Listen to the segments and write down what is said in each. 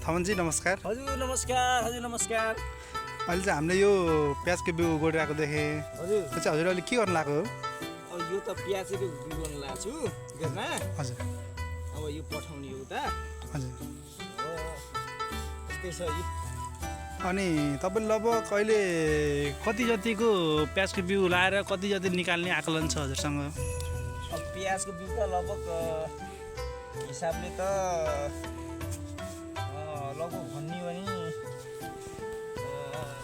थमनजी नमस्कार। हजुर नमस्कार। हजुर नमस्कार। अहिले चाहिँ हामीले यो प्याजको बिउ गोडिरहेको देखेँ। हजुर त्यो चाहिँ हजुर अहिले के गर्नु लाग्यो? अब यो त प्याजको बिउ गर्न लाग्छु गर्न। हजुर अब यो पठाउने हो उता। हजुर यस्तै छ यो। अनि तपाईँले लगभग अहिले कति जतिको प्याजको बिउ लाएर कति जति निकाल्ने आकलन छ हजुरसँग? अब प्याजको बिउ त लगभग हिसाबले त लगभग भन्ने हो भने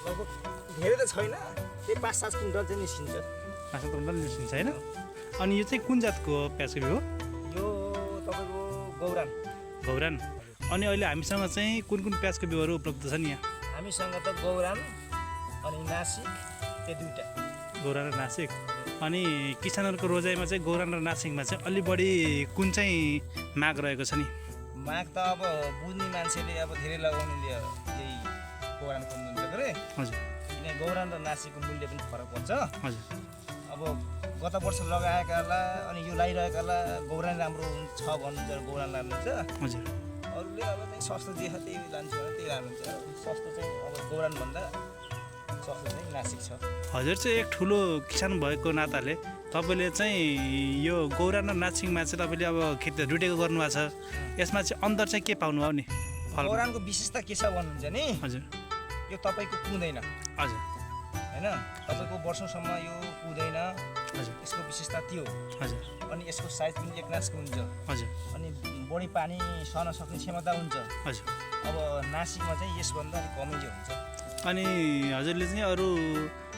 लगभग धेरै त छैन, त्यही 5-7 क्विन्टल चाहिँ निस्किन्छ। 5-7 क्विन्टल निस्किन्छ होइन? अनि यो चाहिँ कुन जातको प्याजको बिउ हो? यो तपाईँको गौरान। गौरान। अनि अहिले हामीसँग चाहिँ कुन कुन प्याजको बिउहरू उपलब्ध छन् यहाँ? हामीसँग त गौरान अनि नासिक त्यो दुईवटा। गौरान र नासिक। अनि किसानहरूको रोजाइमा चाहिँ गौरान र नासिकमा चाहिँ अलि बढी कुन चाहिँ माग रहेको छ नि? माग त अब बुझ्ने मान्छेले अब धेरै लगाउनेले यही गौरान खोज्नुहुन्छ के अरे। हजुर। किन गौरान र नासिकको मूल्य पनि फरक पर्छ। हजुर। अब गत वर्ष लगाएकालाई अनि यो लगाइरहेकालाई गौरान राम्रो हुन्छ भन्नुहुन्छ, गौरान लानुहुन्छ। हजुर। अरूले अब चाहिँ सस्तो जे छ त्यही लान्छ भने त्यही लानुहुन्छ। सस्तो चाहिँ अब गौरानभन्दा सस्तो चाहिँ नासिक छ। हजुर चाहिँ एक ठुलो किसान भएको नाताले तपाईँले चाहिँ यो गौरान र नासिकमा चाहिँ तपाईँले अब खेती रुटेको गर्नुभएको छ, यसमा चाहिँ अन्तर चाहिँ के पाउनु हो नि? गौरानको विशेषता के छ भन्नुहुन्छ नि? हजुर। यो तपाईँको कुँदैन। हजुर। होइन, तपाईँको वर्षौँसम्म यो कुँदैन। हजुर। यसको विशेषता त्यो। हजुर। अनि यसको साइज पनि एकनासको हुन्छ। हजुर। अनि बढी पानी सहन सक्ने क्षमता हुन्छ। हजुर। अब नासिकमा चाहिँ यसभन्दा अलिक कमै हुन्छ। अनि हजुरले चाहिँ अरू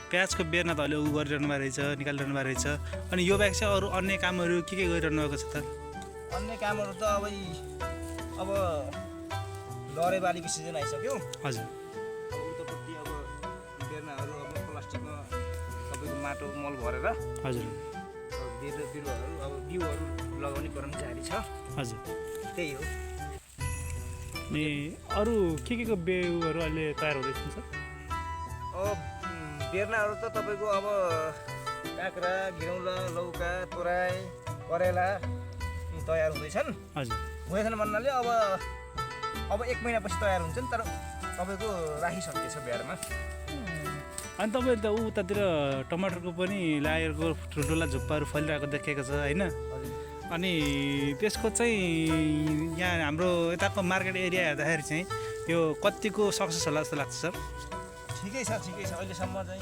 प्याजको बेर्ना त अहिले उ गरिरहनु भएको रहेछ, निकालिरहनु भएको रहेछ। अनि यो बाहेक चाहिँ अरू अन्य कामहरू के गरिरहनु भएको छ त? अन्य कामहरू त अब लरे बालीको सिजन आइसक्यो। हजुर। अब उतापट्टि अब बेर्नाहरू अब प्लास्टिकमा तपाईँको माटो मल भरेर हजुर। बिरुवाहरू अब बिउहरू लगाउने क्रम जारी छ। हजुर। त्यही हो। अनि अरू के को बिउहरू अहिले तयार हुँदैछ सर? अब बेर्नाहरू त तपाईँको अब काँक्रा, घिरौँला, लौका, तोराई, करेला यी तयार हुँदैछन्। हजुर। हुँदैछन् भन्नाले अब 1 महिनापछि तयार हुन्छन्, तर तपाईँको राखिसकेछ बिहारमा। अनि तपाईँले त उतातिर टमाटरको पनि लायरको ठुल्ठुला झुप्पाहरू फैलिरहेको देखेको छ होइन? अनि त्यसको चाहिँ यहाँ हाम्रो यताको मार्केट एरिया हेर्दाखेरि चाहिँ यो कतिको सक्सेस होला जस्तो लाग्छ सर? ठिकै छ अहिलेसम्म चाहिँ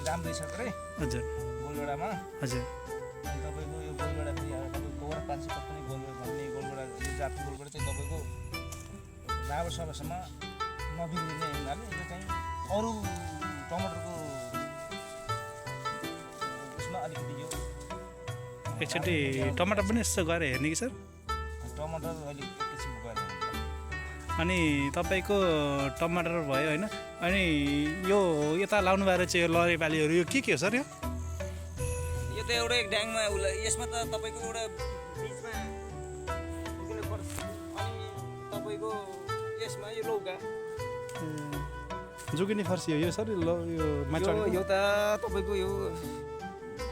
राम्रै छ के अरे। हजुर। गोलबेडामा। हजुर। अनि तपाईँको यो गोलबेडा पनि तपाईँको गौरा 500 पनि गोलबेडा भन्ने गोलबेडा यो जातको गोलबेडा चाहिँ तपाईँको राम्रो समयसम्म नबिग्रिने हुनाले यो चाहिँ अरू टमाटरको उसमा अलिकति यो एकचोटि टमाटर पनि यसो गएर हेर्ने कि सर? टमाटर अलिक किसिमको गएर हेर्नु। अनि तपाईँको टमाटर भयो होइन? अनि यो यता लाउनु भएर चाहिँ यो लरे बालीहरू यो के हो सर? यो त एउटा एक ड्याङमा यसमा त तपाईँको एउटा बिचमा पर्छ। अनि तपाईँको यसमा यो लौका जुकिनी फर्सी हो यो सर? यो माछा यो त तपाईँको यो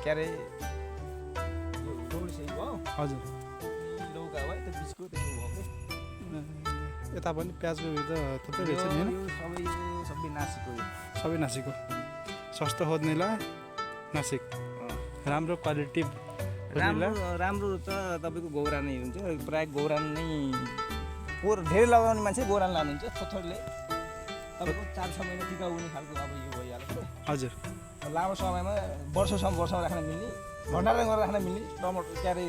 के अरे यो डोरी सही भयो। हजुर। लौका भयो त्यो बिचको त्यही भयो कि यता पनि प्याजको बिउ त थुप्रै रहेछ नि होइन? सबै नासिक हो। सबै नासिक हो। सस्तो खोज्नेला नासिक, राम्रो क्वालिटी राम्रो त तपाईँको गौरान नै हुन्छ। प्रायः गौरान नै धेरै लगाउने मान्छे गौरान लानुहुन्छ। थोरले तपाईँको 4-6 महिना टिकाउ हुने खालको अब यो भइहाल्छ। हजुर। लामो समयमा वर्षसम्म राख्न मिल्ने, भण्डारण गरेर राख्न मिल्ने टमाटर के अरे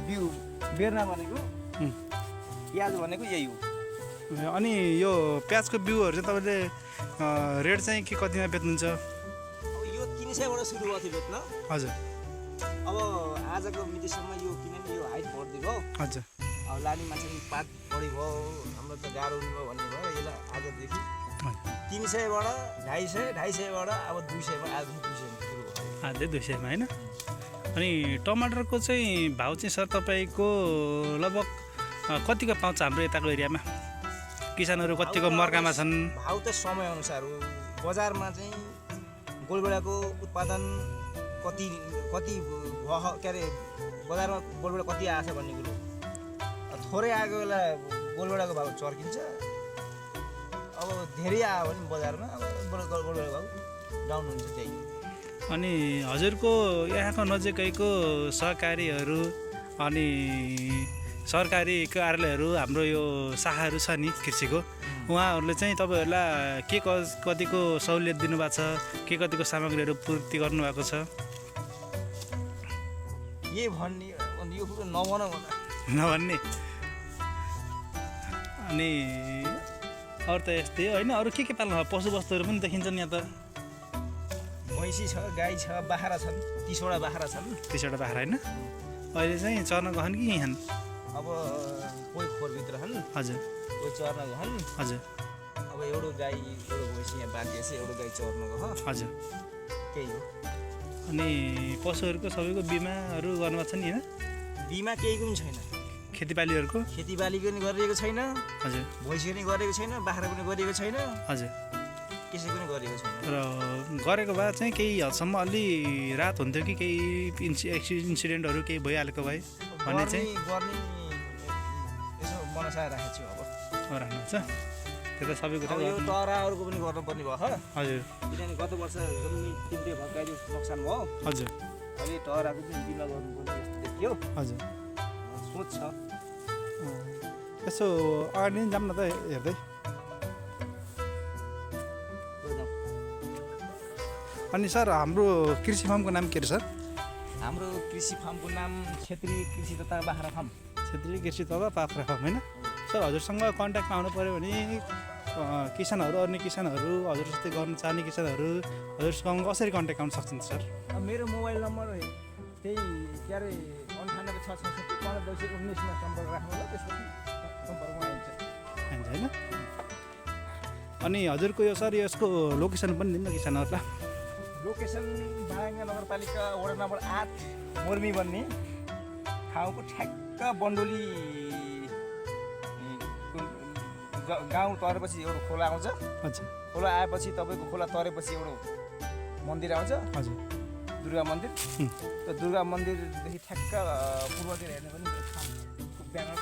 बिउ बेर्ना भनेको प्याज भनेको यही हो। अनि यो प्याजको बिउहरू चाहिँ तपाईँले रेट चाहिँ के कतिमा बेच्नुहुन्छ? अब यो 300बाट सुरु भएको थियो बेच्न। हजुर। अब आजको मितिसम्म यो किनभने यो हाइट बढ्दै भयो। हजुर। अब लाने मान्छे पात बढी भयो, हाम्रो त गाह्रो हुने भयो भन्ने भयो। यसलाई आजदेखि 300बाट 250बाट अब 200मा आज 200मा सुरु भयो। अझै 200मा होइन? अनि टमाटरको चाहिँ भाउ चाहिँ सर तपाईँको लगभग कतिको पाउँछ हाम्रो यताको एरियामा? किसानहरू कतिको मर्कामा छन्? भाउ त समयअनुसार हो। बजारमा चाहिँ गोलबेडाको उत्पादन कति के अरे बजारमा गोलबेडा कति आएछ भन्ने कुरो थोरै आएको बेला गोलबेडाको भाउ चर्किन्छ, अब धेरै आयो भने बजारमा अब गोलगोडा भाउ डाउन हुन्छ त्यही। अनि हजुरको यहाँको नजिकैको सहकारीहरू अनि सरकारी कार्यालयहरू हाम्रो यो शाखाहरू छ नि कृषिको, उहाँहरूले चाहिँ तपाईँहरूलाई के कतिको सहुलियत दिनुभएको छ, के कतिको सामग्रीहरू पूर्ति गर्नुभएको छ? के भन्ने यो कुरो नभन्ने। अनि अरू त यस्तै हो होइन? अरू के पाल्नु भयो? पशुवस्तुहरू पनि देखिन्छन् यहाँ त। भैँसी छ, गाई छ, बाख्रा छन्, 30वटा बाख्रा छन्। 30वटा बाख्रा होइन? अहिले चाहिँ चर्न गहन् कि यहीँ? अब कोही खोरभित्र छन्, हजुर, कोही चर्न गहन्। हजुर। अब एउटा गाई एउटा भैँसी यहाँ बाँधिएछ, एउटा गाई चर्न गयो। हजुर, त्यही हो। अनि पशुहरूको सबैको बिमाहरू गर्नुभएको छ नि होइन? बिमा केहीको पनि छैन। खेतीबालीहरूको? खेतीबालीको पनि गरिएको छैन, हजुर। भैँसी पनि गरेको छैन, बाख्रा पनि गरिएको छैन, हजुर। त्यसै पनि गरिएको छैन। र गरेको भए चाहिँ केही हदसम्म अलि राहत हुन्थ्यो कि केही इन्सिडेन्टहरू केही भइहालेको भए भन्ने चाहिँ गर्ने यसो मनसा राखेको छु। अब राख्नुहुन्छ त्यो त सबै कुरा यो तराहरूको पनि गर्नुपर्ने भयो। हजुर, किनभने गत वर्ष जम्मै 3 भत्काइदियो नोक्सान भयो। हजुर। अहिले तराको पनि बिमा गर्नुपर्ने जस्तो देखियो। हजुर, सोच छ। यसो अगाडि नै जाऊँ न त हेर्दै। अनि सर हाम्रो कृषि फार्मको नाम के अरे सर? हाम्रो कृषि फार्मको नाम क्षेत्रीय कृषि तथा बाख्रा फार्म। क्षेत्रीय कृषि तथा बाख्रा फार्म होइन? सर हजुरसँग कन्ट्याक्टमा आउनु पऱ्यो भने किसानहरू, अन्य किसानहरू, हजुर जस्तै गर्न चाहने किसानहरू हजुरसँग कसरी कन्ट्याक्ट आउन सक्छन् सर? मेरो मोबाइल नम्बर त्यही के अरे 9866652219मा सम्पर्क राख्नु होला, त्यसपछि सम्पर्कमा आइन्छ होइन? अनि हजुरको यो सर यसको लोकेसन पनि दिनु न किसानहरूलाई। लोकेसन बाराङ्गा नगरपालिका वडा नम्बर 8 मोर्मी भन्ने ठाउँको ठ्याक्क बन्डोली गाउँ तरेपछि एउटा खोला आउँछ। हजुर। खोला आएपछि तपाईँको खोला तरेपछि एउटा मन्दिर आउँछ। हजुर, दुर्गा मन्दिर। त्यो दुर्गा मन्दिरदेखि ठ्याक्क पूर्वतिर हेर्ने पनि फार्मको ब्यानर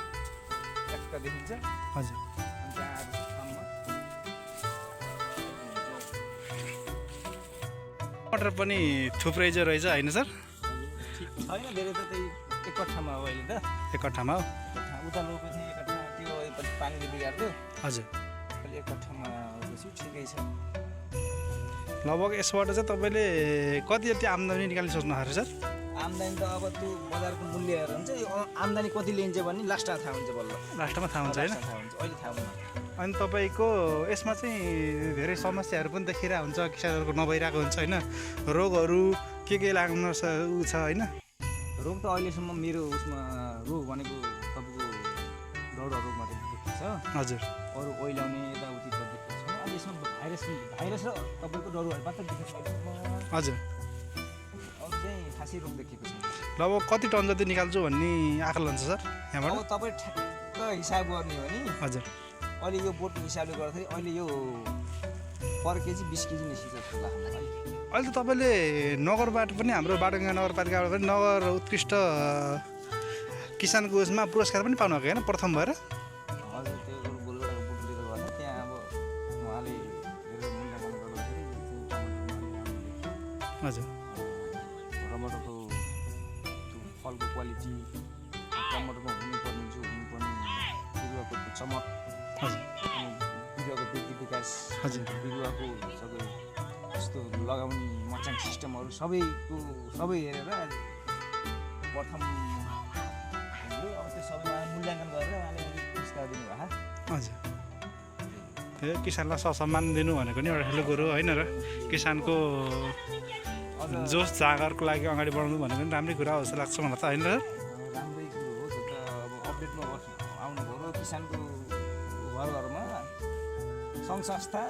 ठ्याक्क देखिन्छ। हजुर। टमाटर पनि थुप्रै चाहिँ रहेछ होइन सर? छैन धेरै त त्यही एक कट्ठामा हो अहिले त। एक कट्ठामा हो? उता रोपेको थिएँ एक कट्ठा, त्यो पानीले बिगार्यो। हजुर। अहिले एक कट्ठामा रोपेपछि ठिकै छ। लगभग यसबाट चाहिँ तपाईँले कति जति आम्दानी निकाल्ने सोच्नुभएको सर? आम्दानी त अब त्यो बजारको मूल्य हेरेर हुन्छ। यो आम्दानी कति लिन्छ भन्ने लास्टमा थाहा हुन्छ। बल्ल लास्टमा थाहा हुन्छ होइन? अहिले थाहा हुन्न। अनि तपाईँको यसमा चाहिँ धेरै समस्याहरू पनि देखिरहेको हुन्छ, किसानहरूको नभइरहेको हुन्छ होइन? रोगहरू के लाग्नु ऊ छ होइन? रोग त अहिलेसम्म मेरो उसमा रोग भनेको तपाईँको डौरा रोग मात्रै देखिएको छ। हजुर। अरू ओइलाउने यताउति त देखेको छैन। अहिलेसम्म भाइरस र तपाईँको डरुहरू मात्रै देखेको छ। हजुर। अरू चाहिँ खासै रोग देखेको छैन। लगभग कति टन जति निकाल्छु भन्ने आकलन छ सर यहाँबाट? अब तपाईँ ठ्याक्क हिसाब गर्ने हो नि। हजुर। अहिले यो बोटको हिसाबले गर्दाखेरि अहिले यो पर केजी 20 केजी निस्किन्छ जस्तो लाग्छ मलाई। अहिले त तपाईँले नगरबाट पनि, हाम्रो बाटोगाउँ नगरपालिकाबाट पनि नगर उत्कृष्ट किसानको उसमा पुरस्कार पनि पाउनुभएको होइन प्रथम भएर? हजुर, त्यो गोलगोडाको बोटले गर्दा त्यहाँ अब उहाँले हेरेर मूल्याङ्कन गर्दाखेरि हजुर। टमाटरको त्यो फलको क्वालिटी, टमाटरमा हुनुपर्ने बिरुवाको चमक, हजुर। बिरुवाको वृद्धि विकास, हजुर। बिरुवाको सबै यस्तो लगाउने मचाङ सिस्टमहरू सबै हेरेर प्रथम हामीले अब त्यो सबै मूल्याङ्कन गरेर उहाँले पुरस्कार दिनुभएको। हजुर। त्यो किसानलाई सम्मान दिनु भनेको नि एउटा ठुलो कुरो होइन र? किसानको जोस जागरको लागि अगाडि बढाउनु भनेको पनि राम्रै कुरा हो जस्तो लाग्छ मलाई त होइन र? राम्रै कुरो हो त्यो त। अब अपडेटमा आउनुभयो र किसानको घरमा सङ्घ संस्था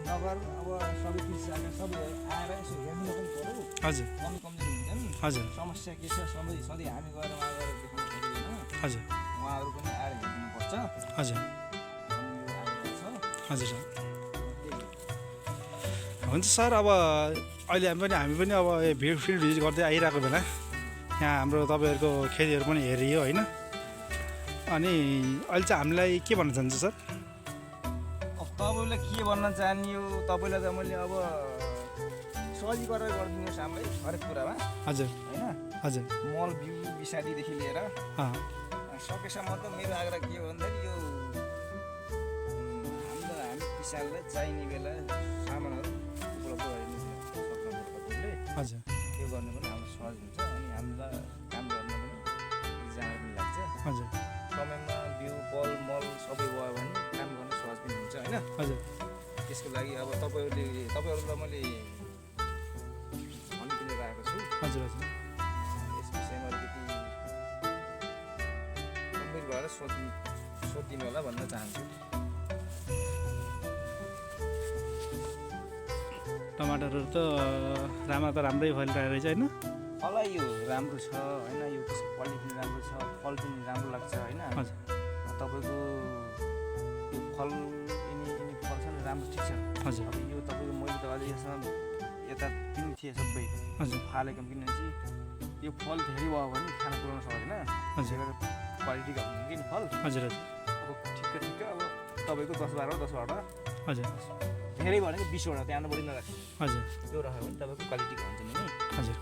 नगर अब सबै कृषि सबै आएर यसो हेर्नु पनि पऱ्यो। हजुर। कमजोरी हुन्छ नि। हजुर। समस्या के छ सधैँ हामी गएर उहाँ गएर देखाउनु पर्दैन। हजुर। उहाँहरू पनि आएर हेरिदिनुपर्छ। हजुर। हजुर सर। हुन्छ सर, अब अहिले हामी पनि अब फिल्ड भिजिट गर्दै आइरहेको बेला यहाँ हाम्रो तपाईँहरूको खेतीहरू पनि हेरियो होइन? अनि अहिले चाहिँ हामीलाई के भन्न चाहन्छ सर? तपाईँलाई के भन्न चाहने हो तपाईँलाई त मैले अब सहजी गरेर गरिदिनुहोस् हामीलाई हरेक कुरामा हजुर होइन हजुर मल बिउ बिसादीदेखि लिएर सकेसम्म त मेरो आग्रह के हो भन्दाखेरि यो हामी किसानलाई चाहिने बेला सामानहरू उपलब्ध गराइदिनु सक्नुहुन्छ तपाईँले हजुर त्यो गर्नु पनि हाम्रो सहज हुन्छ अनि हामीलाई काम गर्न पनि जान पनि लाग्छ हजुर समयमा बिउ बल मल सबै भयो भने काम गर्न सहज पनि हुन्छ होइन हजुर त्यसको लागि अब तपाईँहरूलाई मैले भनिदिनु राखेको छु हजुर हजुर यस विषयमा अलिकति गम्भीर भएर सोधिदिनु होला भन्न चाहन्छु टमाटरहरू त राम्रै फलिरहेको रहेछ होइन फलै यो राम्रो छ होइन यो त्यसको क्वालिटी पनि राम्रो छ फल पनि राम्रो लाग्छ होइन हजुर तपाईँको यो फल यिनी फल छ नि राम्रो ठिक छ हजुर अब यो तपाईँको मैले त अझै यसमा यता पनि थिएँ सबै हजुर फालेको किनभने यो फल धेरै भयो भने खाना पुऱ्याउन सक्दैन हजुर क्वालिटीको हुन्छ कि नि फल हजुर हजुर अब ठिक्क अब तपाईँको 10-12 हजुर धेरै भनेको 20वटा त्यहाँ बढी नराख्नु हजुर त्यो राख्यो भने तपाईँको क्वालिटीको हुन्छ नि हजुर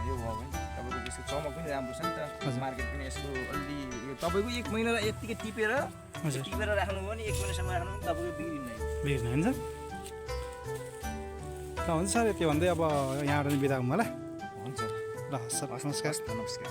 यो भयो भने तपाईँको त्यसको चमक पनि राम्रो छ नि त हजुर। मार्केट पनि यसको अलि यो तपाईँको 1 महिनालाई यत्तिकै टिपेर हजुर राख्नुभयो भने 1 महिनासम्म राख्नु भने तपाईँको बिग्रिँदैन बिग्रिन हुन्छ त हुन्छ सर यति भन्दै अब यहाँबाट नि बिदा हुँ होला हुन्छ ल सर नमस्कार नमस्कार